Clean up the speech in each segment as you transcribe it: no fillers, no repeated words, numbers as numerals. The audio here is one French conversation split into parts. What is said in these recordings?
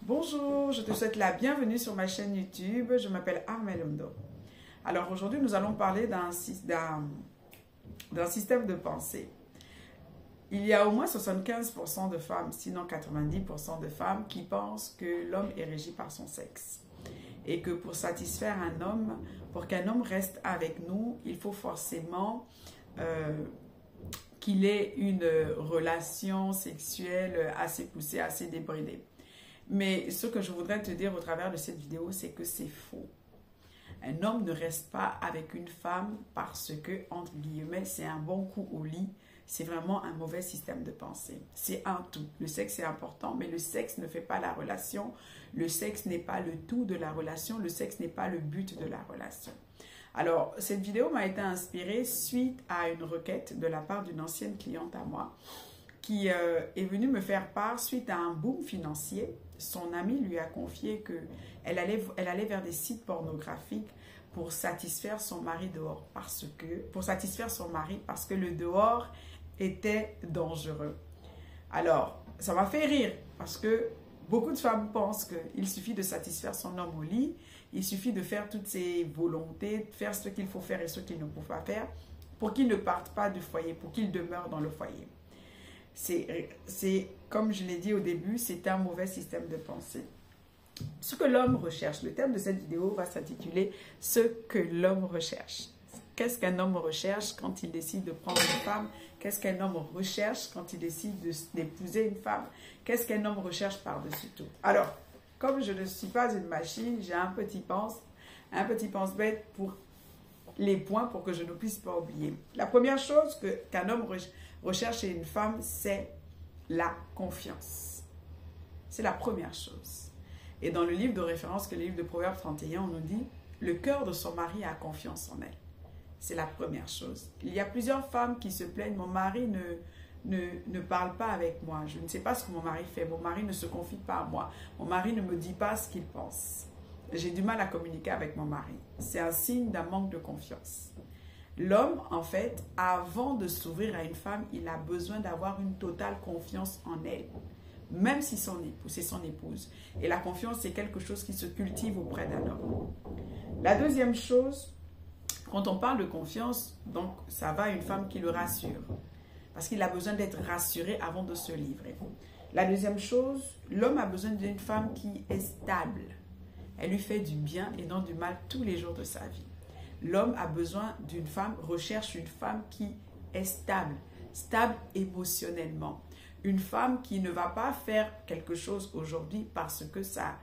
Bonjour, je te souhaite la bienvenue sur ma chaîne YouTube. Je m'appelle Armelle Ondo. Alors aujourd'hui, nous allons parler d'un système de pensée. Il y a au moins 75% de femmes, sinon 90% de femmes, qui pensent que l'homme est régi par son sexe. Et que pour satisfaire un homme, pour qu'un homme reste avec nous, il faut forcément qu'il ait une relation sexuelle assez poussée, assez débridée. Mais ce que je voudrais te dire au travers de cette vidéo, c'est que c'est faux. Un homme ne reste pas avec une femme parce que, entre guillemets, c'est un bon coup au lit. C'est vraiment un mauvais système de pensée. C'est un tout. Le sexe est important, mais le sexe ne fait pas la relation. Le sexe n'est pas le tout de la relation. Le sexe n'est pas le but de la relation. Alors, cette vidéo m'a été inspirée suite à une requête de la part d'une ancienne cliente à moi qui est venue me faire part suite à un boom financier. Son ami lui a confié qu'elle allait vers des sites pornographiques pour satisfaire son mari dehors parce que le dehors était dangereux. Alors, ça m'a fait rire parce que beaucoup de femmes pensent qu'il suffit de satisfaire son homme au lit, il suffit de faire toutes ses volontés, de faire ce qu'il faut faire et ce qu'il ne faut pas faire pour qu'il ne parte pas du foyer, pour qu'il demeure dans le foyer. C'est comme je l'ai dit au début, c'est un mauvais système de pensée. Ce que l'homme recherche, le thème de cette vidéo va s'intituler « Ce que l'homme recherche ». Qu'est-ce qu'un homme recherche quand il décide de prendre une femme? Qu'est-ce qu'un homme recherche quand il décide d'épouser une femme? Qu'est-ce qu'un homme recherche par-dessus tout? Alors, comme je ne suis pas une machine, j'ai un petit pense-bête pour les points pour que je ne puisse pas oublier. La première chose qu'un homme recherche chez une femme, c'est la confiance. C'est la première chose. Et dans le livre de référence, que le livre de Proverbes 31, on nous dit « Le cœur de son mari a confiance en elle ». C'est la première chose. Il y a plusieurs femmes qui se plaignent « Mon mari ne parle pas avec moi. Je ne sais pas ce que mon mari fait. Mon mari ne se confie pas à moi. Mon mari ne me dit pas ce qu'il pense. J'ai du mal à communiquer avec mon mari. » C'est un signe d'un manque de confiance. L'homme, en fait, avant de s'ouvrir à une femme, il a besoin d'avoir une totale confiance en elle. Même si c'est son épouse. Et la confiance, c'est quelque chose qui se cultive auprès d'un homme. La deuxième chose, quand on parle de confiance, donc ça va à une femme qui le rassure. Parce qu'il a besoin d'être rassuré avant de se livrer. La deuxième chose, l'homme a besoin d'une femme qui est stable. Elle lui fait du bien et non du mal tous les jours de sa vie. L'homme a besoin d'une femme, recherche une femme qui est stable émotionnellement. Une femme qui ne va pas faire quelque chose aujourd'hui parce que ça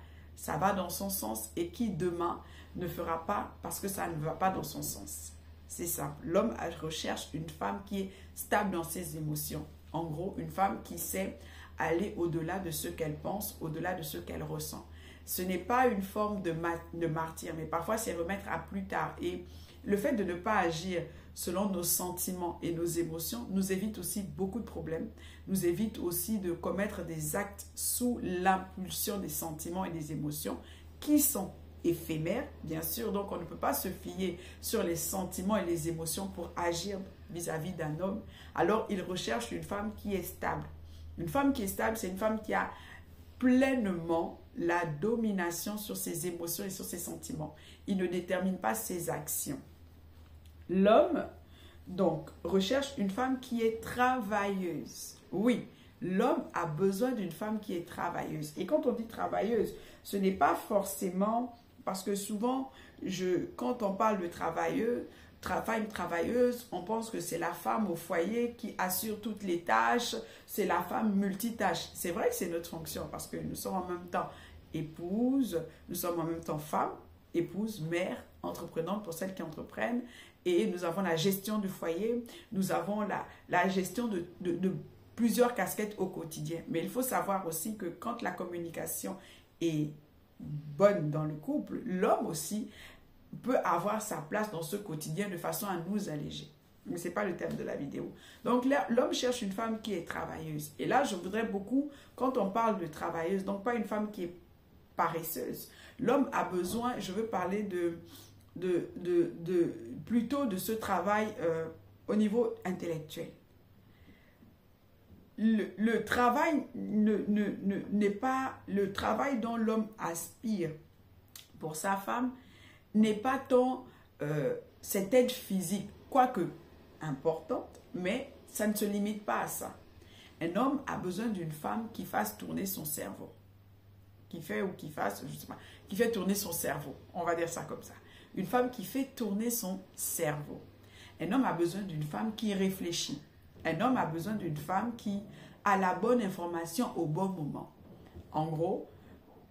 va dans son sens et qui demain ne fera pas parce que ça ne va pas dans son sens. C'est simple. L'homme recherche une femme qui est stable dans ses émotions. En gros, une femme qui sait aller au-delà de ce qu'elle pense, au-delà de ce qu'elle ressent. Ce n'est pas une forme de martyr, mais parfois c'est remettre à plus tard. Et le fait de ne pas agir selon nos sentiments et nos émotions nous évite aussi beaucoup de problèmes, nous évite aussi de commettre des actes sous l'impulsion des sentiments et des émotions qui sont éphémères, bien sûr. Donc on ne peut pas se fier sur les sentiments et les émotions pour agir vis-à-vis d'un homme. Alors il recherche une femme qui est stable. Une femme qui est stable, c'est une femme qui a pleinement la domination sur ses émotions et sur ses sentiments. Il ne détermine pas ses actions. L'homme, donc, recherche une femme qui est travailleuse. Oui, l'homme a besoin d'une femme qui est travailleuse. Et quand on dit travailleuse, ce n'est pas forcément, parce que souvent, quand on parle de femme travailleuse, on pense que c'est la femme au foyer qui assure toutes les tâches, c'est la femme multitâche. C'est vrai que c'est notre fonction parce que nous sommes en même temps épouse, nous sommes en même temps femme, épouse, mère, entreprenante pour celles qui entreprennent, et nous avons la gestion du foyer, nous avons la gestion de plusieurs casquettes au quotidien. Mais il faut savoir aussi que quand la communication est bonne dans le couple, l'homme aussi peut avoir sa place dans ce quotidien de façon à nous alléger. Mais ce n'est pas le thème de la vidéo. Donc l'homme cherche une femme qui est travailleuse. Et là, je voudrais beaucoup, quand on parle de travailleuse, donc pas une femme qui est paresseuse. L'homme a besoin, je veux parler de, plutôt de ce travail au niveau intellectuel. le travail n'est pas le travail dont l'homme aspire pour sa femme, n'est pas tant cette aide physique, quoique importante, mais ça ne se limite pas à ça. Un homme a besoin d'une femme qui fasse tourner son cerveau. Qui fait tourner son cerveau. On va dire ça comme ça. Une femme qui fait tourner son cerveau. Un homme a besoin d'une femme qui réfléchit. Un homme a besoin d'une femme qui a la bonne information au bon moment. En gros,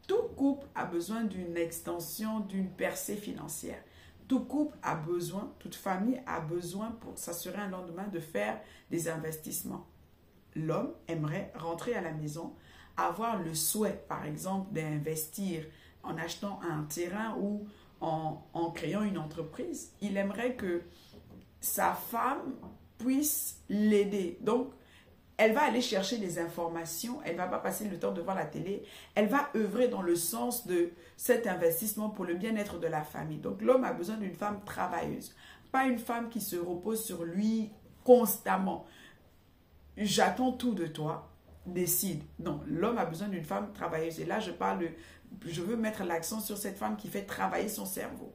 tout couple a besoin d'une extension, d'une percée financière. Tout couple a besoin, toute famille a besoin pour s'assurer un lendemain de faire des investissements. L'homme aimerait rentrer à la maison, avoir le souhait, par exemple, d'investir en achetant un terrain ou en créant une entreprise. Il aimerait que sa femme puisse l'aider. Donc, elle va aller chercher des informations, elle ne va pas passer le temps devant la télé, elle va œuvrer dans le sens de cet investissement pour le bien-être de la famille. Donc, l'homme a besoin d'une femme travailleuse, pas une femme qui se repose sur lui constamment. J'attends tout de toi, décide. Non, l'homme a besoin d'une femme travailleuse. Et là, je veux mettre l'accent sur cette femme qui fait travailler son cerveau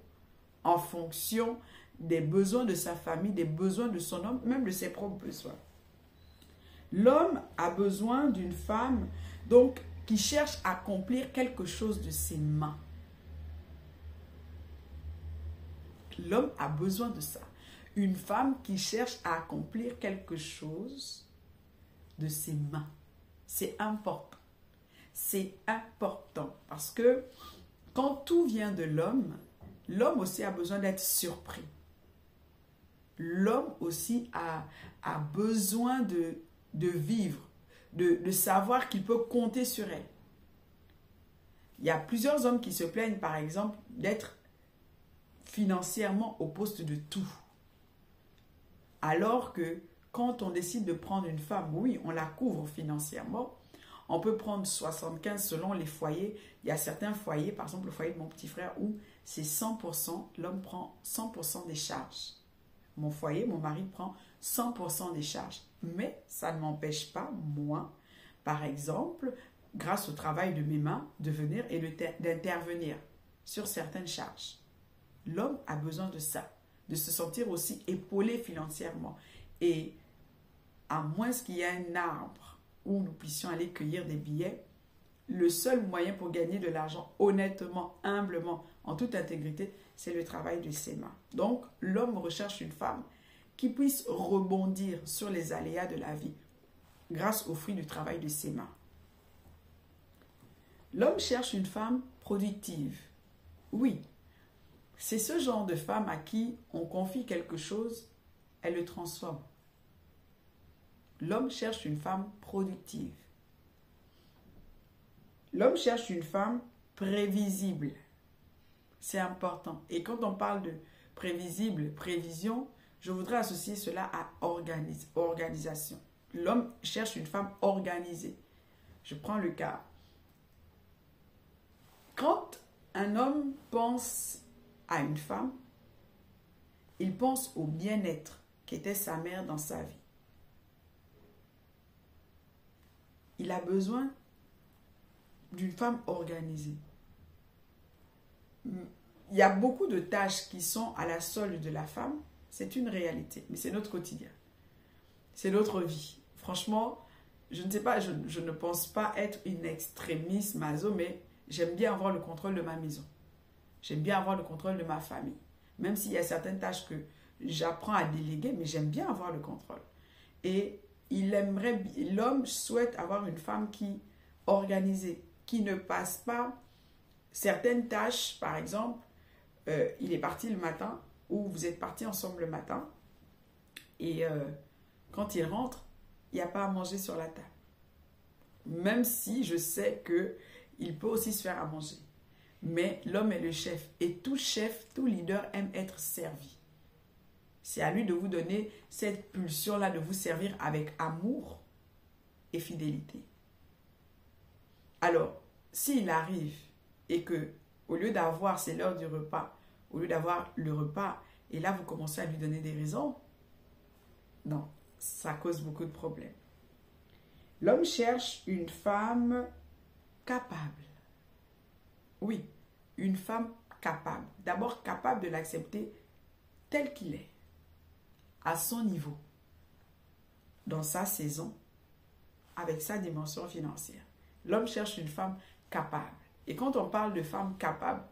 en fonction des besoins de sa famille, des besoins de son homme, même de ses propres besoins. L'homme a besoin d'une femme donc qui cherche à accomplir quelque chose de ses mains. L'homme a besoin de ça. Une femme qui cherche à accomplir quelque chose de ses mains. C'est important. C'est important parce que quand tout vient de l'homme, l'homme aussi a besoin d'être surpris. L'homme aussi a besoin de vivre, de savoir qu'il peut compter sur elle. Il y a plusieurs hommes qui se plaignent, par exemple, d'être financièrement au poste de tout. Alors que quand on décide de prendre une femme, oui, on la couvre financièrement. On peut prendre 75 selon les foyers. Il y a certains foyers, par exemple le foyer de mon petit frère, où c'est 100%, l'homme prend 100% des charges. Mon foyer, mon mari prend 100% des charges. Mais ça ne m'empêche pas, moi, par exemple, grâce au travail de mes mains, de venir et d'intervenir sur certaines charges. L'homme a besoin de ça, de se sentir aussi épaulé financièrement. Et à moins qu'il y ait un arbre où nous puissions aller cueillir des billets, le seul moyen pour gagner de l'argent honnêtement, humblement, en toute intégrité, c'est le travail de ses mains. Donc, l'homme recherche une femme qui puisse rebondir sur les aléas de la vie grâce au fruit du travail de ses mains. L'homme cherche une femme productive. Oui, c'est ce genre de femme à qui on confie quelque chose, elle le transforme. L'homme cherche une femme productive. L'homme cherche une femme prévisible. C'est important. Et quand on parle de prévisible, prévision, je voudrais associer cela à organisation. L'homme cherche une femme organisée. Je prends le cas. Quand un homme pense à une femme, il pense au bien-être qu'était sa mère dans sa vie. Il a besoin d'une femme organisée. Il y a beaucoup de tâches qui sont à la solde de la femme. C'est une réalité, mais c'est notre quotidien. C'est notre vie. Franchement, je ne sais pas, je ne pense pas être une extrémiste maso, mais j'aime bien avoir le contrôle de ma maison. J'aime bien avoir le contrôle de ma famille. Même s'il y a certaines tâches que j'apprends à déléguer, mais j'aime bien avoir le contrôle. Et l'homme souhaite avoir une femme qui organisée, qui ne passe pas certaines tâches. Par exemple, il est parti le matin, ou vous êtes partis ensemble le matin, et quand il rentre, il n'y a pas à manger sur la table. Même si je sais qu'il peut aussi se faire à manger. Mais l'homme est le chef, et tout chef, tout leader aime être servi. C'est à lui de vous donner cette pulsion-là, de vous servir avec amour et fidélité. Alors, s'il arrive et que, au lieu d'avoir, c'est l'heure du repas, au lieu d'avoir le repas, et là vous commencez à lui donner des raisons, non, ça cause beaucoup de problèmes. L'homme cherche une femme capable. Oui, une femme capable. D'abord capable de l'accepter tel qu'il est, à son niveau, dans sa saison, avec sa dimension financière. L'homme cherche une femme capable. Et quand on parle de femme capable,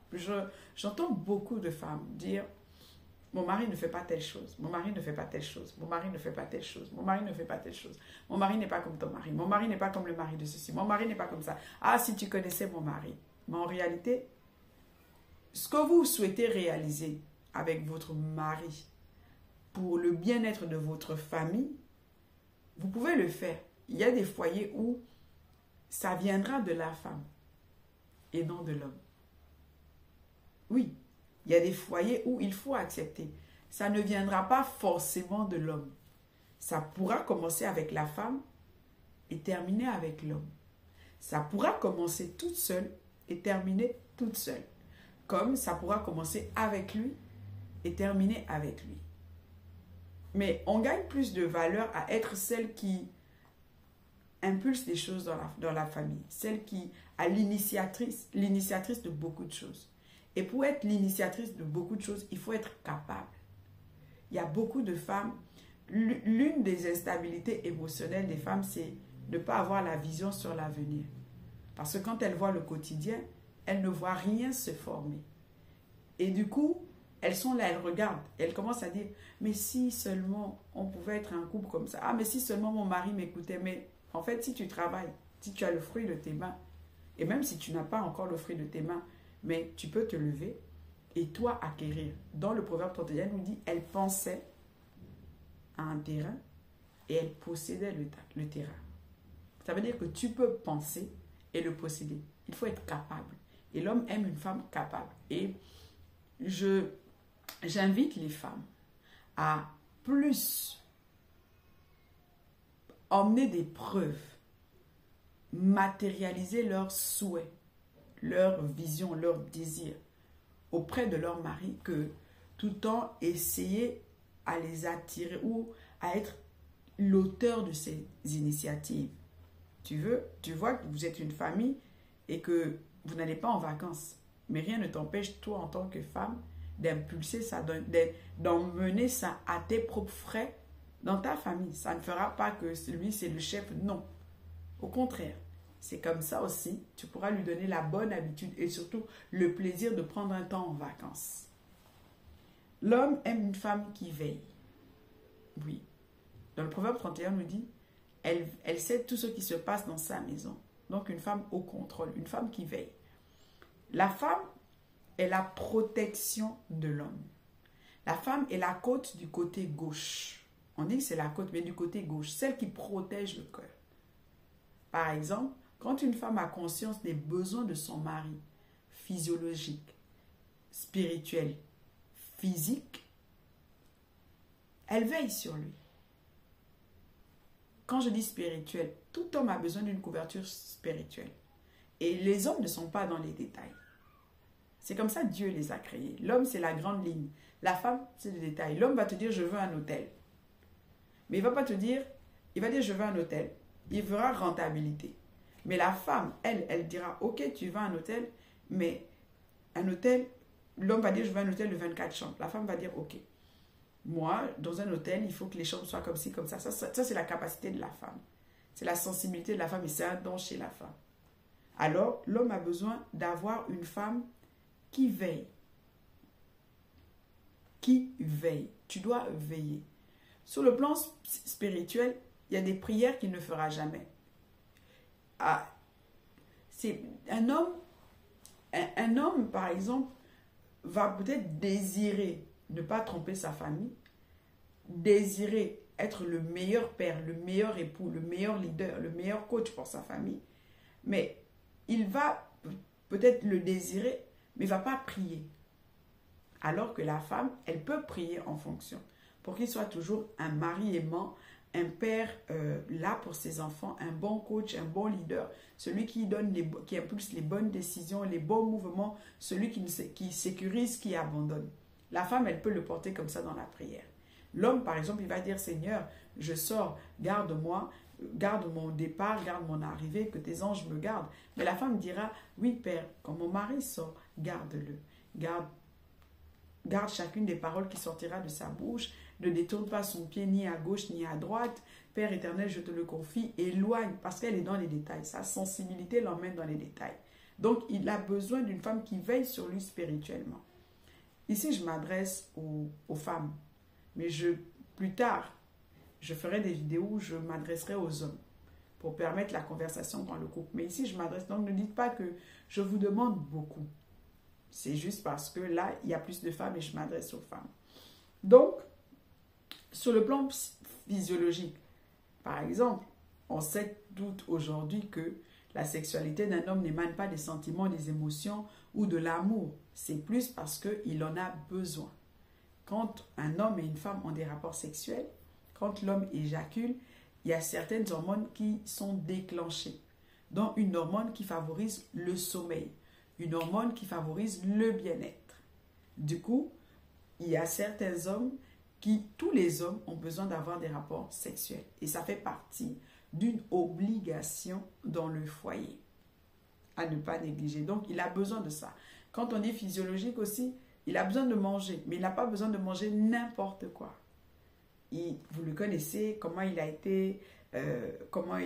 j'entends beaucoup de femmes dire « Mon mari ne fait pas telle chose, mon mari ne fait pas telle chose, mon mari ne fait pas telle chose, mon mari ne fait pas telle chose, mon mari n'est pas comme ton mari, mon mari n'est pas comme le mari de ceci, mon mari n'est pas comme ça. Ah, si tu connaissais mon mari. » Mais en réalité, ce que vous souhaitez réaliser avec votre mari pour le bien-être de votre famille, vous pouvez le faire. Il y a des foyers où ça viendra de la femme et non de l'homme. Oui, il y a des foyers où il faut accepter. Ça ne viendra pas forcément de l'homme. Ça pourra commencer avec la femme et terminer avec l'homme. Ça pourra commencer toute seule et terminer toute seule. Comme ça pourra commencer avec lui et terminer avec lui. Mais on gagne plus de valeur à être celle qui impulse les choses dans la famille. Celle qui a l'initiatrice de beaucoup de choses. Et pour être l'initiatrice de beaucoup de choses, il faut être capable. Il y a beaucoup de femmes, l'une des instabilités émotionnelles des femmes, c'est de ne pas avoir la vision sur l'avenir. Parce que quand elles voient le quotidien, elles ne voient rien se former. Et du coup, elles sont là, elles regardent, elles commencent à dire, mais si seulement on pouvait être un couple comme ça. Ah, mais si seulement mon mari m'écoutait. Mais en fait, si tu travailles, si tu as le fruit de tes mains, et même si tu n'as pas encore le fruit de tes mains, mais tu peux te lever et toi acquérir. Dans le Proverbe 31, il nous dit, elle pensait à un terrain et elle possédait le terrain. Ça veut dire que tu peux penser et le posséder. Il faut être capable. Et l'homme aime une femme capable. Et j'invite les femmes à plus emmener des preuves, matérialiser leurs souhaits, leur vision, leur désir auprès de leur mari, que tout le temps essayer à les attirer ou à être l'auteur de ces initiatives. Tu vois que vous êtes une famille et que vous n'allez pas en vacances, mais rien ne t'empêche, toi en tant que femme, d'impulser ça, d'emmener ça à tes propres frais dans ta famille. Ça ne fera pas que lui c'est le chef, non. Au contraire. C'est comme ça aussi, tu pourras lui donner la bonne habitude et surtout le plaisir de prendre un temps en vacances. L'homme aime une femme qui veille. Oui. Dans le Proverbe 31, on nous dit, elle sait tout ce qui se passe dans sa maison. Donc une femme au contrôle, une femme qui veille. La femme est la protection de l'homme. La femme est la côte du côté gauche. On dit que c'est la côte, mais du côté gauche, celle qui protège le cœur. Par exemple, quand une femme a conscience des besoins de son mari, physiologiques, spirituels, physiques, elle veille sur lui. Quand je dis spirituel, tout homme a besoin d'une couverture spirituelle. Et les hommes ne sont pas dans les détails. C'est comme ça que Dieu les a créés. L'homme, c'est la grande ligne. La femme, c'est le détail. L'homme va te dire, je veux un hôtel. Mais il ne va pas te dire, il va dire, je veux un hôtel. Il verra rentabilité. Mais la femme, elle dira, ok, tu veux un hôtel, mais un hôtel, l'homme va dire, je veux un hôtel de 24 chambres. La femme va dire, ok, moi, dans un hôtel, il faut que les chambres soient comme ci, comme ça. Ça c'est la capacité de la femme. C'est la sensibilité de la femme et c'est un don chez la femme. Alors, l'homme a besoin d'avoir une femme qui veille. Qui veille. Tu dois veiller. Sur le plan spirituel, il y a des prières qu'il ne fera jamais. Ah, c'est un homme, par exemple, va peut-être désirer ne pas tromper sa famille, désirer être le meilleur père, le meilleur époux, le meilleur leader, le meilleur coach pour sa famille. Mais il va peut-être le désirer, mais il ne va pas prier. Alors que la femme, elle peut prier en fonction. Pour qu'il soit toujours un mari aimant, un père là pour ses enfants, un bon coach, un bon leader, celui qui impulse les bonnes décisions, les bons mouvements, celui qui sécurise, qui abandonne. La femme, elle peut le porter comme ça dans la prière. L'homme, par exemple, il va dire, Seigneur, je sors, garde-moi, garde mon départ, garde mon arrivée, que tes anges me gardent. Mais la femme dira, oui Père, quand mon mari sort, garde-le. Garde chacune des paroles qui sortira de sa bouche. Ne détourne pas son pied ni à gauche ni à droite. Père éternel, je te le confie. Éloigne, parce qu'elle est dans les détails. Sa sensibilité l'emmène dans les détails. Donc, il a besoin d'une femme qui veille sur lui spirituellement. Ici, je m'adresse aux femmes. Mais plus tard, je ferai des vidéos où je m'adresserai aux hommes pour permettre la conversation dans le couple. Mais ici, je m'adresse. Donc, ne dites pas que je vous demande beaucoup. C'est juste parce que là, il y a plus de femmes et je m'adresse aux femmes. Donc, sur le plan physiologique, par exemple, on sait toutes aujourd'hui que la sexualité d'un homme n'émane pas des sentiments, des émotions ou de l'amour. C'est plus parce qu'il en a besoin. Quand un homme et une femme ont des rapports sexuels, quand l'homme éjacule, il y a certaines hormones qui sont déclenchées, dont une hormone qui favorise le sommeil, une hormone qui favorise le bien-être. Du coup, il y a certains hommes tous les hommes ont besoin d'avoir des rapports sexuels. Et ça fait partie d'une obligation dans le foyer à ne pas négliger. Donc, il a besoin de ça. Quand on dit physiologique aussi, il a besoin de manger, mais il n'a pas besoin de manger n'importe quoi. Vous le connaissez, comment il a été, comment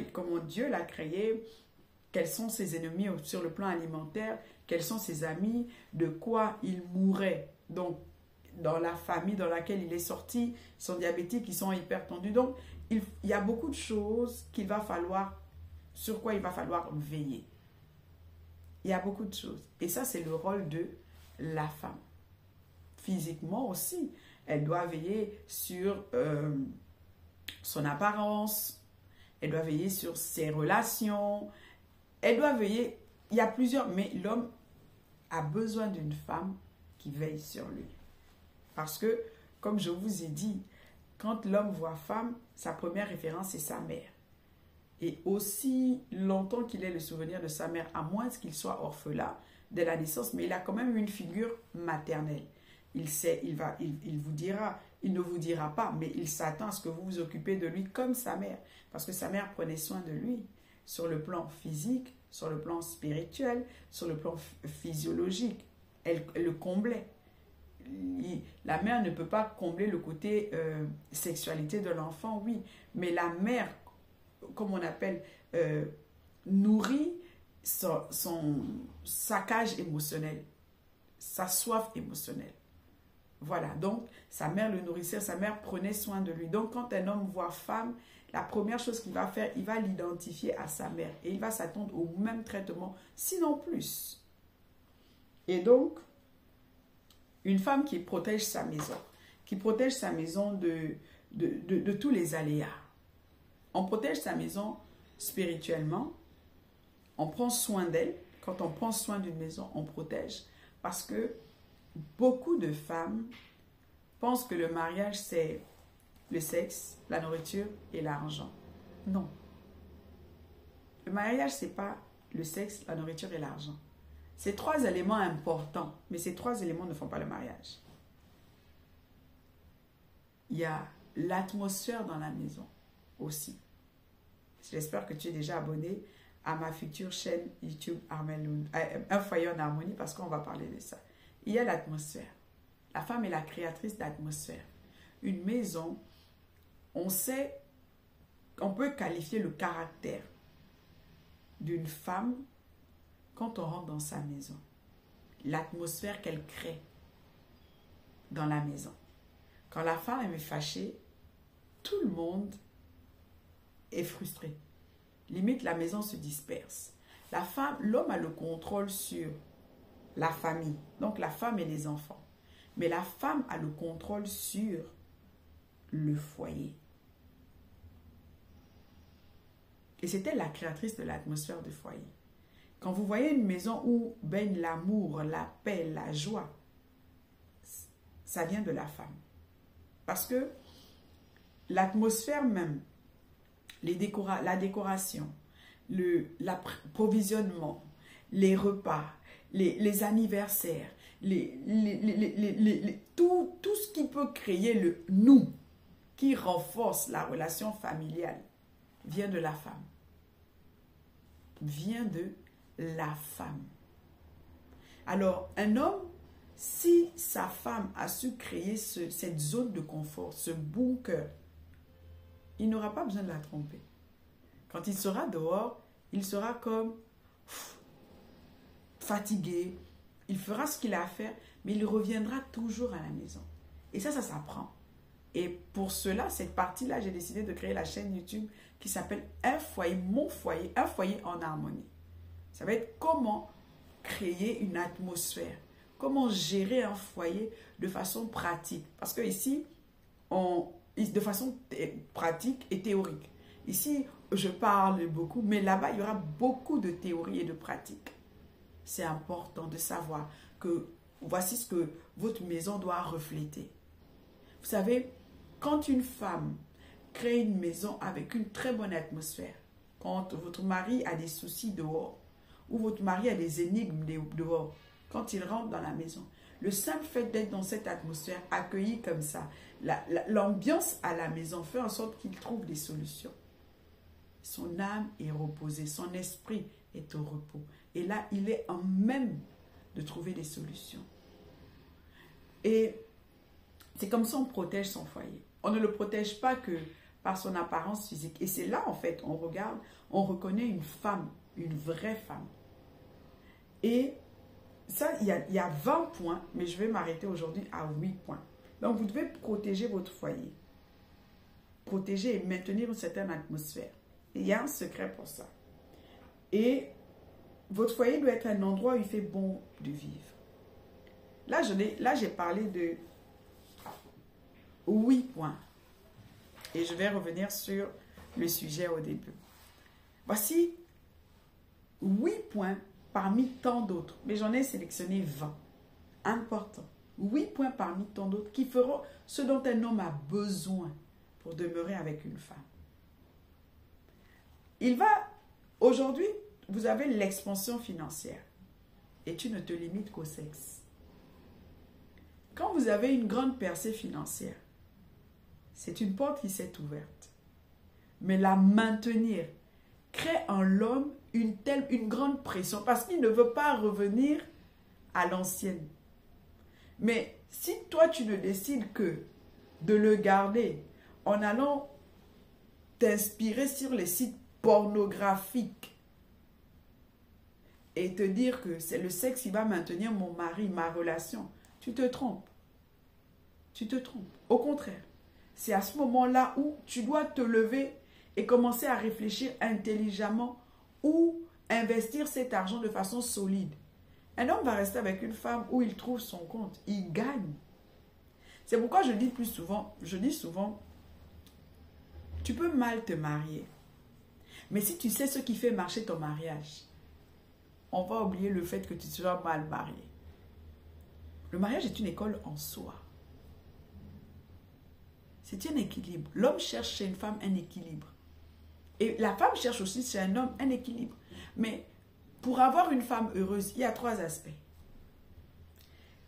Dieu l'a créé, quels sont ses ennemis sur le plan alimentaire, quels sont ses amis, de quoi il mourrait. Donc, dans la famille dans laquelle il est sorti, ils sont diabétiques, ils sont hypertendus. Donc, il y a beaucoup de choses sur quoi il va falloir veiller. Il y a beaucoup de choses. Et ça, c'est le rôle de la femme. Physiquement aussi, elle doit veiller sur son apparence, elle doit veiller sur ses relations, elle doit veiller, il y a plusieurs, mais l'homme a besoin d'une femme qui veille sur lui. Parce que, comme je vous ai dit, quand l'homme voit femme, sa première référence est sa mère. Et aussi longtemps qu'il ait le souvenir de sa mère, à moins qu'il soit orphelin dès la naissance, mais il a quand même une figure maternelle. Il sait, il vous dira, il ne vous dira pas, mais il s'attend à ce que vous vous occupez de lui comme sa mère. Parce que sa mère prenait soin de lui sur le plan physique, sur le plan spirituel, sur le plan physiologique. Elle le comblait. La mère ne peut pas combler le côté sexualité de l'enfant, oui, mais la mère, comme on appelle, nourrit sa cage émotionnelle, sa soif émotionnelle. Voilà, donc sa mère le nourrissait, sa mère prenait soin de lui. Donc quand un homme voit femme, la première chose qu'il va faire, il va l'identifier à sa mère et il va s'attendre au même traitement, sinon plus. Et donc, une femme qui protège sa maison de tous les aléas. On protège sa maison spirituellement, on prend soin d'elle. Quand on prend soin d'une maison, on protège. Parce que beaucoup de femmes pensent que le mariage, c'est le sexe, la nourriture et l'argent. Non. Le mariage, ce n'est pas le sexe, la nourriture et l'argent. C'est 3 éléments importants, mais ces 3 éléments ne font pas le mariage. Il y a l'atmosphère dans la maison aussi. J'espère que tu es déjà abonné à ma future chaîne YouTube Armeloun, Un foyer en harmonie, parce qu'on va parler de ça. Il y a l'atmosphère. La femme est la créatrice d'atmosphère. Une maison, on sait, on peut qualifier le caractère d'une femme quand on rentre dans sa maison, l'atmosphère qu'elle crée dans la maison. Quand la femme est fâchée, tout le monde est frustré. Limite, la maison se disperse. L'homme a le contrôle sur la famille, donc la femme et les enfants. Mais la femme a le contrôle sur le foyer. Et c'était la créatrice de l'atmosphère du foyer. Quand vous voyez une maison où baigne l'amour, la paix, la joie, ça vient de la femme. Parce que l'atmosphère même, la décoration, l'approvisionnement, les repas, les anniversaires, tout ce qui peut créer le nous, qui renforce la relation familiale. vient de la femme. Vient de la femme. Alors, un homme, si sa femme a su créer cette zone de confort, ce bunker, il n'aura pas besoin de la tromper. Quand il sera dehors, il sera comme fatigué. Il fera ce qu'il a à faire, mais il reviendra toujours à la maison. Et ça s'apprend. Et pour cela, cette partie-là, j'ai décidé de créer la chaîne YouTube qui s'appelle Un foyer, mon foyer, un foyer en harmonie. Ça va être comment créer une atmosphère, comment gérer un foyer de façon pratique. Parce que ici, de façon pratique et théorique. Ici, je parle beaucoup, mais là-bas, il y aura beaucoup de théorie et de pratique. C'est important de savoir que voici ce que votre maison doit refléter. Vous savez, quand une femme crée une maison avec une très bonne atmosphère, quand votre mari a des soucis dehors, ou votre mari a des énigmes dehors, quand il rentre dans la maison, le simple fait d'être dans cette atmosphère, accueilli comme ça, l'ambiance à la maison fait en sorte qu'il trouve des solutions. Son âme est reposée, son esprit est au repos. Et là, il est en même de trouver des solutions. Et c'est comme ça on protège son foyer. On ne le protège pas que par son apparence physique. Et c'est là, en fait, on regarde, on reconnaît une femme, une vraie femme. Et ça, il y a 20 points, mais je vais m'arrêter aujourd'hui à 8 points. Donc, vous devez protéger votre foyer. Protéger et maintenir une certaine atmosphère. Et il y a un secret pour ça. Et votre foyer doit être un endroit où il fait bon de vivre. Là, j'ai parlé de 8 points. Et je vais revenir sur le sujet au début. Voici 8 points parmi tant d'autres. Mais j'en ai sélectionné 20. Important. 8 points parmi tant d'autres qui feront ce dont un homme a besoin pour demeurer avec une femme. Aujourd'hui, vous avez l'expansion financière. Et tu ne te limites qu'au sexe. Quand vous avez une grande percée financière, c'est une porte qui s'est ouverte. Mais la maintenir crée en l'homme une grande pression parce qu'il ne veut pas revenir à l'ancienne. Mais si toi, tu ne décides que de le garder en allant t'inspirer sur les sites pornographiques et te dire que c'est le sexe qui va maintenir mon mari, ma relation, tu te trompes. Tu te trompes. Au contraire, c'est à ce moment-là où tu dois te lever et commencer à réfléchir intelligemment ou investir cet argent de façon solide. Un homme va rester avec une femme où il trouve son compte. Il gagne. C'est pourquoi je dis souvent, tu peux mal te marier. Mais si tu sais ce qui fait marcher ton mariage, on va oublier le fait que tu seras mal marié. Le mariage est une école en soi. C'est un équilibre. L'homme cherche chez une femme un équilibre. Et la femme cherche aussi chez un homme un équilibre. Mais pour avoir une femme heureuse, il y a 3 aspects.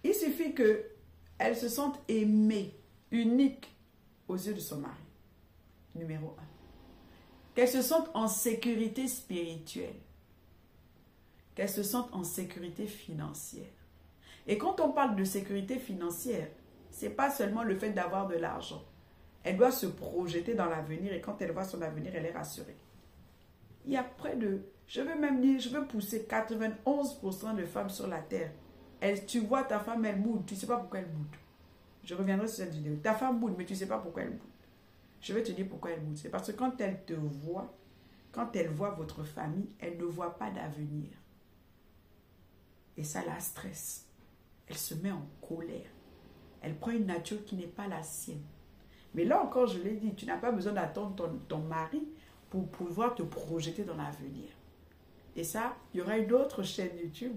Il suffit qu'elle se sente aimée, unique aux yeux de son mari. Numéro 1. Qu'elle se sente en sécurité spirituelle. Qu'elle se sente en sécurité financière. Et quand on parle de sécurité financière, ce n'est pas seulement le fait d'avoir de l'argent. Elle doit se projeter dans l'avenir et quand elle voit son avenir, elle est rassurée. Il y a près de, je veux même dire, je veux pousser 91% de femmes sur la terre. Tu vois ta femme, elle boude, tu ne sais pas pourquoi elle boude. Je reviendrai sur cette vidéo. Ta femme boude, mais tu ne sais pas pourquoi elle boude. Je vais te dire pourquoi elle boude. C'est parce que quand elle te voit, quand elle voit votre famille, elle ne voit pas d'avenir. Et ça la stresse. Elle se met en colère. Elle prend une nature qui n'est pas la sienne. Mais là encore, je l'ai dit, tu n'as pas besoin d'attendre ton mari pour pouvoir te projeter dans l'avenir. Et ça, il y aura une autre chaîne YouTube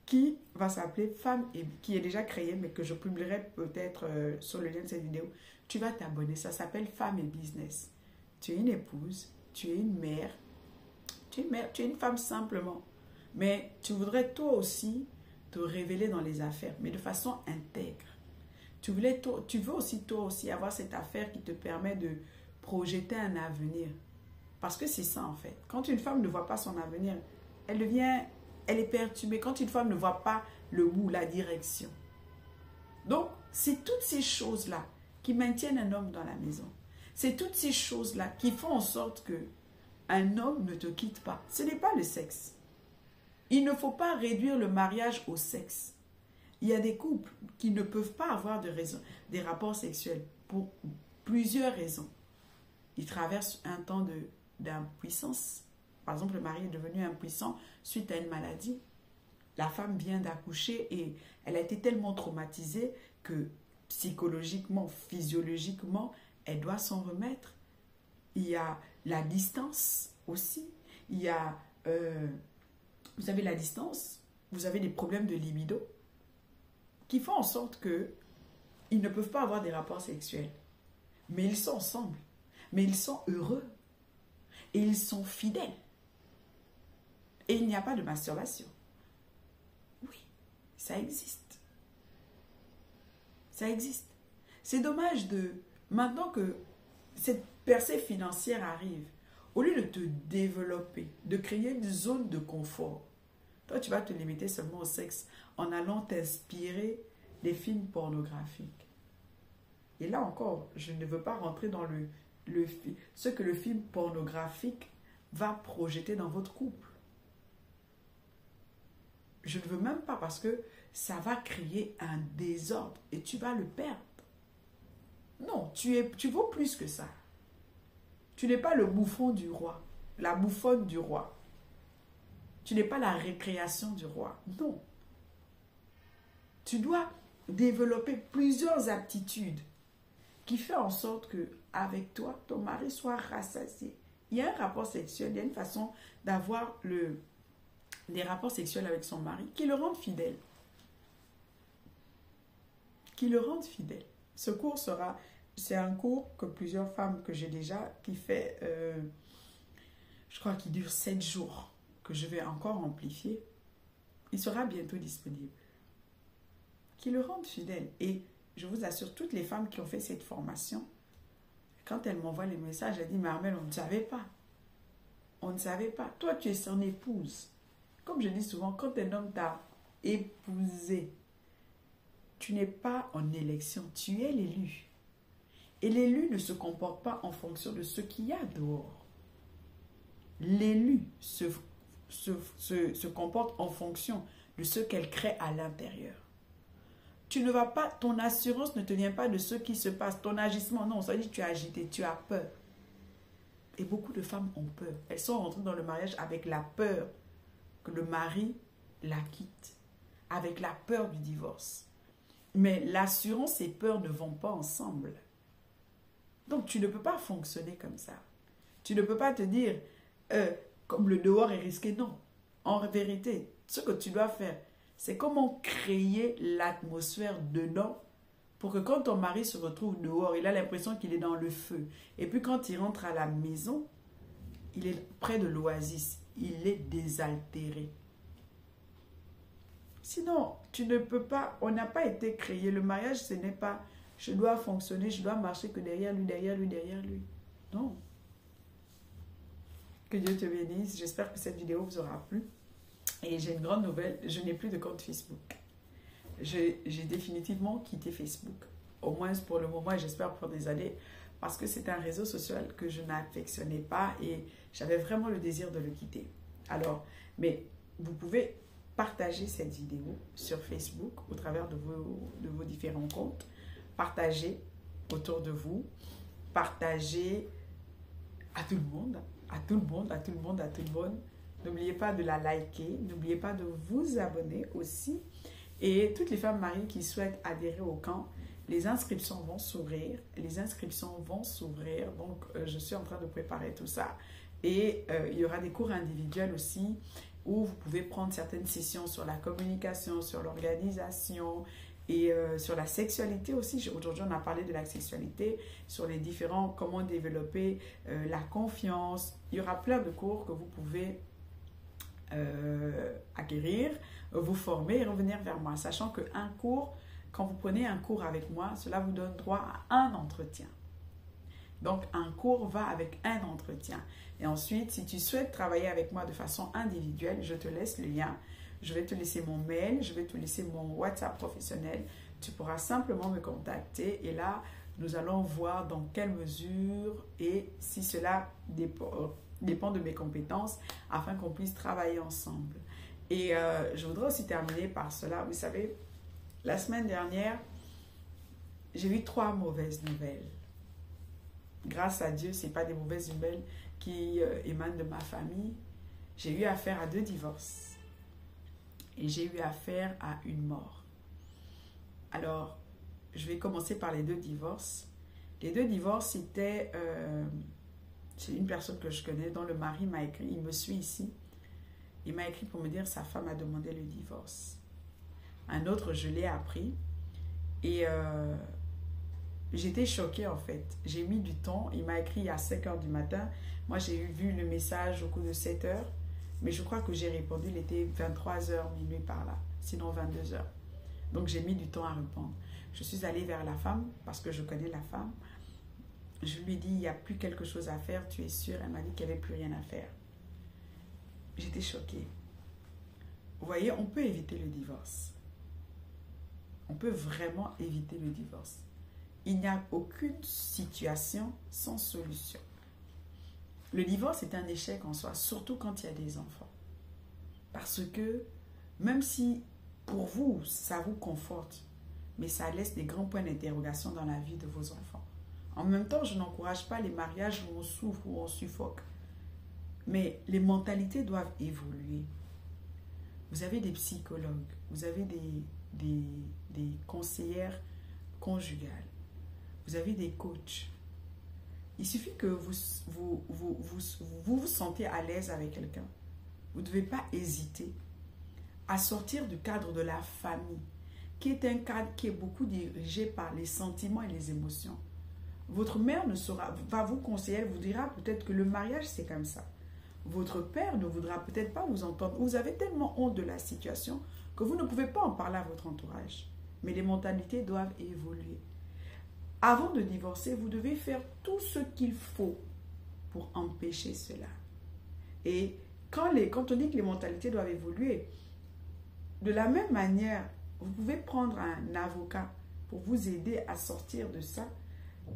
qui va s'appeler Femme et qui est déjà créée, mais que je publierai peut-être sur le lien de cette vidéo. Tu vas t'abonner, ça s'appelle Femme et Business. Tu es une épouse, tu es une mère, tu es une femme simplement. Mais tu voudrais toi aussi te révéler dans les affaires, mais de façon intègre. Tu veux aussi toi aussi avoir cette affaire qui te permet de projeter un avenir. Parce que c'est ça en fait. Quand une femme ne voit pas son avenir, elle est perturbée. Quand une femme ne voit pas le bout, la direction. Donc, c'est toutes ces choses-là qui maintiennent un homme dans la maison. C'est toutes ces choses-là qui font en sorte que un homme ne te quitte pas. Ce n'est pas le sexe. Il ne faut pas réduire le mariage au sexe. Il y a des couples qui ne peuvent pas avoir des rapports sexuels pour plusieurs raisons. Ils traversent un temps d'impuissance. Par exemple, le mari est devenu impuissant suite à une maladie. La femme vient d'accoucher et elle a été tellement traumatisée que psychologiquement, physiologiquement, elle doit s'en remettre. Il y a la distance aussi. Il y a, vous avez la distance, vous avez des problèmes de libido qui font en sorte qu'ils ne peuvent pas avoir des rapports sexuels. Mais ils sont ensemble. Mais ils sont heureux. Et ils sont fidèles. Et il n'y a pas de masturbation. Oui, ça existe. Ça existe. C'est dommage maintenant que cette percée financière arrive, au lieu de te développer, de créer une zone de confort, toi tu vas te limiter seulement au sexe en allant t'inspirer des films pornographiques. Et là encore, je ne veux pas rentrer dans ce que le film pornographique va projeter dans votre couple. Je ne veux même pas parce que ça va créer un désordre et tu vas le perdre. Non, tu vaux plus que ça. Tu n'es pas le bouffon du roi, la bouffonne du roi. Tu n'es pas la récréation du roi. Non. Tu dois développer plusieurs aptitudes qui font en sorte que avec toi, ton mari soit rassasié. Il y a un rapport sexuel, il y a une façon d'avoir des rapports sexuels avec son mari qui le rendent fidèle. Qui le rendent fidèle. Ce cours c'est un cours que plusieurs femmes que j'ai déjà, qui fait, je crois qu'il dure 7 jours, que je vais encore amplifier. Il sera bientôt disponible. Qui le rendent fidèle. Et je vous assure, toutes les femmes qui ont fait cette formation, quand elles m'envoient les messages, elles disent, mais Armelle, on ne savait pas. On ne savait pas. Toi, tu es son épouse. Comme je dis souvent, quand un homme t'a épousé, tu n'es pas en élection, tu es l'élu. Et l'élu ne se comporte pas en fonction de ce qu'il y a dehors. L'élu se comporte en fonction de ce qu'elle crée à l'intérieur. Tu ne vas pas, ton assurance ne te vient pas de ce qui se passe. Ton agissement, non, ça dit que tu es agité, tu as peur. Et beaucoup de femmes ont peur. Elles sont rentrées dans le mariage avec la peur que le mari la quitte, avec la peur du divorce. Mais l'assurance et peur ne vont pas ensemble. Donc, tu ne peux pas fonctionner comme ça. Tu ne peux pas te dire, comme le dehors est risqué. Non. En vérité, ce que tu dois faire, c'est comment créer l'atmosphère dedans pour que quand ton mari se retrouve dehors, il a l'impression qu'il est dans le feu. Et puis quand il rentre à la maison, il est près de l'oasis. Il est désaltéré. Sinon, tu ne peux pas, on n'a pas été créé. Le mariage, ce n'est pas, je dois fonctionner, je dois marcher que derrière lui, derrière lui, derrière lui. Non. Que Dieu te bénisse. J'espère que cette vidéo vous aura plu. Et j'ai une grande nouvelle, je n'ai plus de compte Facebook. J'ai définitivement quitté Facebook. Au moins pour le moment, et j'espère pour des années, parce que c'est un réseau social que je n'affectionnais pas et j'avais vraiment le désir de le quitter. Alors, mais vous pouvez partager cette vidéo sur Facebook au travers de vos différents comptes. Partagez autour de vous. Partagez à tout le monde, à tout le monde, à tout le monde, à tout le monde. N'oubliez pas de la liker. N'oubliez pas de vous abonner aussi. Et toutes les femmes mariées qui souhaitent adhérer au camp, les inscriptions vont s'ouvrir. Les inscriptions vont s'ouvrir. Donc, je suis en train de préparer tout ça. Et il y aura des cours individuels aussi où vous pouvez prendre certaines sessions sur la communication, sur l'organisation et sur la sexualité aussi. Aujourd'hui, on a parlé de la sexualité, sur les différents, comment développer la confiance. Il y aura plein de cours que vous pouvez acquérir, vous former et revenir vers moi. Sachant qu'un cours, quand vous prenez un cours avec moi, cela vous donne droit à un entretien. Donc, un cours va avec un entretien. Et ensuite, si tu souhaites travailler avec moi de façon individuelle, je te laisse le lien. Je vais te laisser mon mail, je vais te laisser mon WhatsApp professionnel. Tu pourras simplement me contacter et là, nous allons voir dans quelle mesure et si cela dépend de mes compétences afin qu'on puisse travailler ensemble. Et je voudrais aussi terminer par cela. Vous savez, la semaine dernière, j'ai eu 3 mauvaises nouvelles. Grâce à Dieu, ce n'est pas des mauvaises nouvelles qui émanent de ma famille. J'ai eu affaire à 2 divorces. Et j'ai eu affaire à une mort. Alors, je vais commencer par les 2 divorces. Les 2 divorces, c'était... c'est une personne que je connais dont le mari m'a écrit. Il me suit ici. Il m'a écrit pour me dire que sa femme a demandé le divorce. Un autre, je l'ai appris. Et j'étais choquée en fait. J'ai mis du temps. Il m'a écrit à 5 h du matin. Moi, j'ai vu le message au coup de 7 h. Mais je crois que j'ai répondu, il était 23 h, minuit par là. Sinon 22 h. Donc, j'ai mis du temps à répondre. Je suis allée vers la femme parce que je connais la femme. Je lui ai dit, il n'y a plus quelque chose à faire, tu es sûre? Elle m'a dit qu'il n'y avait plus rien à faire. J'étais choquée. Vous voyez, on peut éviter le divorce. On peut vraiment éviter le divorce. Il n'y a aucune situation sans solution. Le divorce est un échec en soi, surtout quand il y a des enfants. Parce que même si pour vous, ça vous conforte, mais ça laisse des grands points d'interrogation dans la vie de vos enfants. En même temps, je n'encourage pas les mariages où on souffre, où on suffoque. Mais les mentalités doivent évoluer. Vous avez des psychologues, vous avez des conseillères conjugales, vous avez des coachs. Il suffit que vous sentez à l'aise avec quelqu'un. Vous ne devez pas hésiter à sortir du cadre de la famille, qui est un cadre qui est beaucoup dirigé par les sentiments et les émotions. Votre mère va vous conseiller, elle vous dira peut-être que le mariage c'est comme ça. Votre père ne voudra peut-être pas vous entendre. Vous avez tellement honte de la situation que vous ne pouvez pas en parler à votre entourage. Mais les mentalités doivent évoluer. Avant de divorcer, vous devez faire tout ce qu'il faut pour empêcher cela. Et quand on dit que les mentalités doivent évoluer, de la même manière, vous pouvez prendre un avocat pour vous aider à sortir de ça.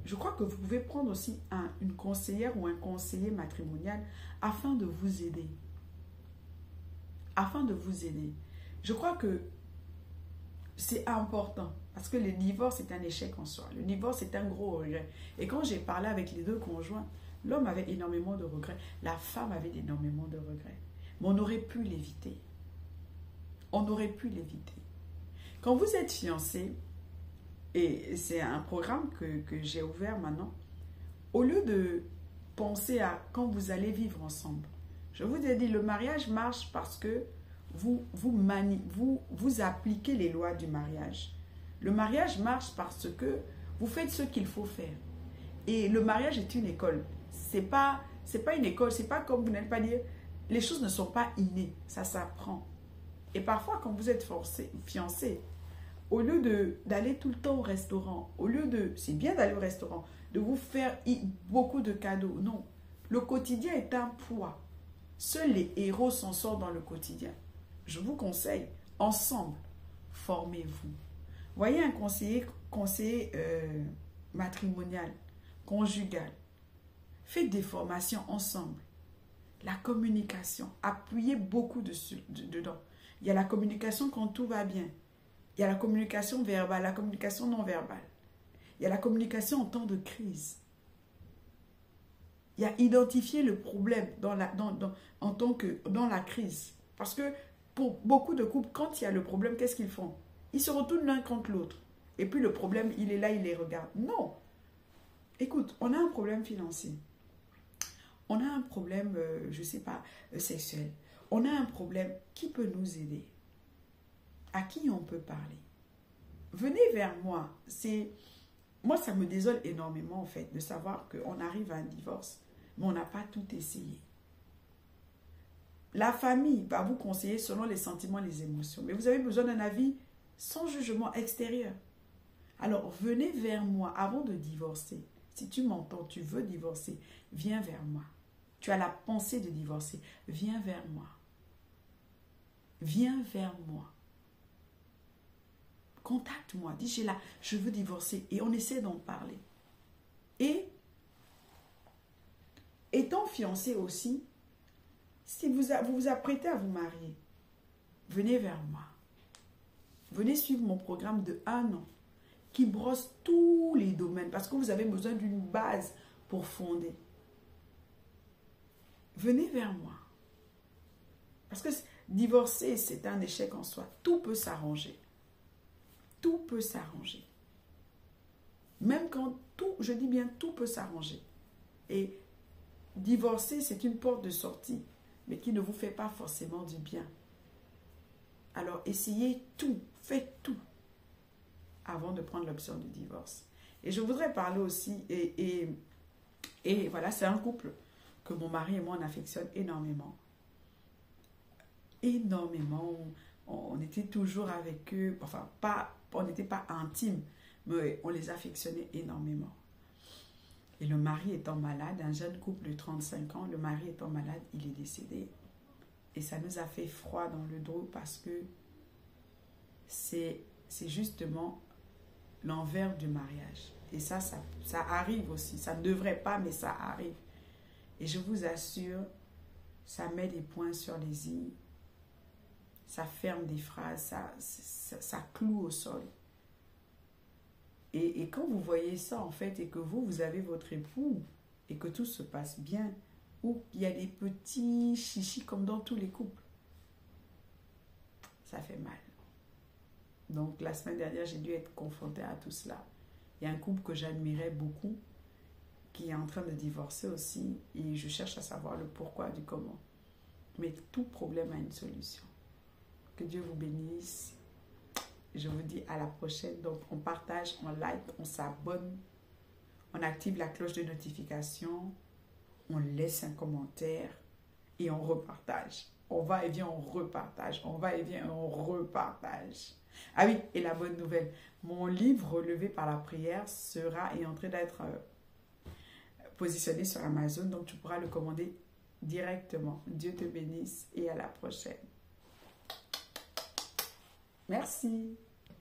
Je crois que vous pouvez prendre aussi une conseillère ou un conseiller matrimonial afin de vous aider. Afin de vous aider. Je crois que c'est important parce que le divorce est un échec en soi. Le divorce est un gros regret. Et quand j'ai parlé avec les 2 conjoints, l'homme avait énormément de regrets. La femme avait énormément de regrets. Mais on aurait pu l'éviter. On aurait pu l'éviter. Quand vous êtes fiancé, et c'est un programme que j'ai ouvert maintenant, au lieu de penser à quand vous allez vivre ensemble, je vous ai dit, le mariage marche parce que vous appliquez les lois du mariage. Le mariage marche parce que vous faites ce qu'il faut faire. Et le mariage est une école. C'est pas une école, c'est pas comme vous n'allez pas dire, les choses ne sont pas innées, ça s'apprend. Et parfois, quand vous êtes fiancé, au lieu d'aller tout le temps au restaurant, c'est bien d'aller au restaurant, de vous faire beaucoup de cadeaux, non. Le quotidien est un poids. Seuls les héros s'en sortent dans le quotidien. Je vous conseille, ensemble, formez-vous. Voyez un conseiller matrimonial, conjugal. Faites des formations ensemble. La communication, appuyez beaucoup dedans. Il y a la communication quand tout va bien. Il y a la communication verbale, la communication non verbale. Il y a la communication en temps de crise. Il y a identifier le problème dans la crise. Parce que pour beaucoup de couples, quand il y a le problème, qu'est-ce qu'ils font? Ils se retournent l'un contre l'autre. Et puis le problème, il est là, il les regarde. Non. Écoute, on a un problème financier. On a un problème, je ne sais pas, sexuel. On a un problème. Qui peut nous aider? À qui on peut parler? Venez vers moi. Moi, ça me désole énormément, en fait, de savoir qu'on arrive à un divorce, mais on n'a pas tout essayé. La famille va vous conseiller selon les sentiments et les émotions, mais vous avez besoin d'un avis sans jugement extérieur. Alors, venez vers moi avant de divorcer. Si tu m'entends, tu veux divorcer, viens vers moi. Tu as la pensée de divorcer, viens vers moi. Viens vers moi. Contacte-moi, dis j'ai là, je veux divorcer et on essaie d'en parler. Et étant fiancé aussi, si vous vous apprêtez à vous marier, venez vers moi. Venez suivre mon programme de 1 an qui brosse tous les domaines parce que vous avez besoin d'une base pour fonder. Venez vers moi. Parce que divorcer, c'est un échec en soi. Tout peut s'arranger. Tout peut s'arranger. Même quand tout, je dis bien tout peut s'arranger. Et divorcer, c'est une porte de sortie, mais qui ne vous fait pas forcément du bien. Alors, essayez tout, faites tout avant de prendre l'option du divorce. Et je voudrais parler aussi, et voilà, c'est un couple que mon mari et moi, on affectionne énormément. Énormément. On était toujours avec eux, enfin, on n'était pas intimes, mais on les affectionnait énormément. Et le mari étant malade, un jeune couple de 35 ans, le mari étant malade, il est décédé. Et ça nous a fait froid dans le dos parce que c'est justement l'envers du mariage. Et ça arrive aussi. Ça ne devrait pas, mais ça arrive. Et je vous assure, ça met des points sur les i. Ça ferme des phrases, ça cloue au sol. Et quand vous voyez ça, en fait, et que vous avez votre époux, et que tout se passe bien, ou il y a des petits chichis comme dans tous les couples, ça fait mal. Donc, la semaine dernière, j'ai dû être confrontée à tout cela. Il y a un couple que j'admirais beaucoup, qui est en train de divorcer aussi, et je cherche à savoir le pourquoi du comment. Mais tout problème a une solution. Que Dieu vous bénisse. Je vous dis à la prochaine. Donc, on partage, on like, on s'abonne, on active la cloche de notification, on laisse un commentaire et on repartage. On va et vient, on repartage. On va et vient, on repartage. Ah oui, et la bonne nouvelle, mon livre Relevé par la prière est en train d'être positionné sur Amazon, donc tu pourras le commander directement. Dieu te bénisse et à la prochaine. Merci.